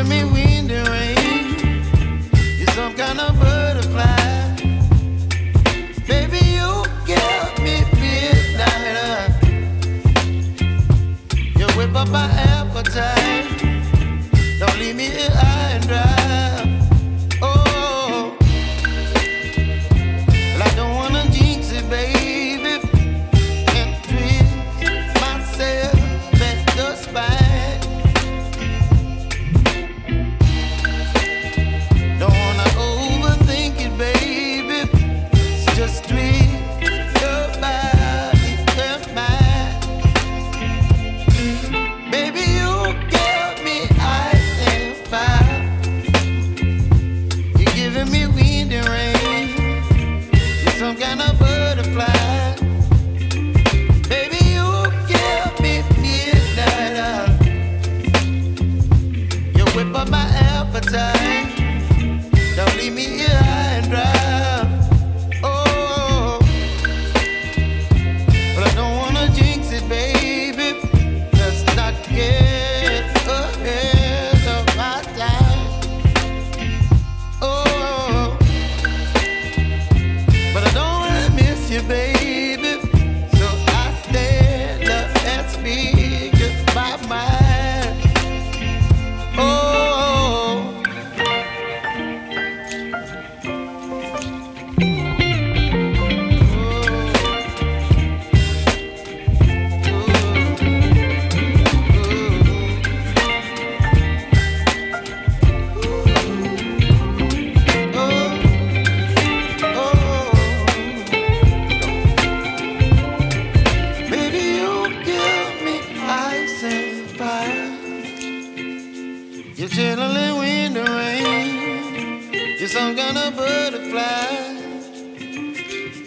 giving me wind and rain. You're some kind of butterfly. Baby, you give me midnight. You whip up my appetite. Don't leave me here high and dry. Oh, well, I don't wanna jinx it, baby, and twist myself at the spine. Don't wanna overthink it, baby. It's just twist your body and mine. Baby, you give me ice and fire. You're giving me wind and rain. You're some kind of butterfly. Baby, you give me midnight. You whip up my appetite. Don't leave me here high and dry. Oh, but I don't wanna jinx it, baby. Let's not get ahead of my time. Oh, but I don't wanna miss you, baby. So I stand up and speak my mind. Oh. Baby, you give me ice and fire. You're chilling wind and rain. You're some kind of butterfly.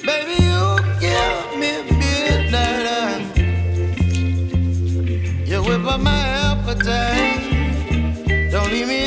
Baby, you give me midnight. You whip up my appetite. Don't leave me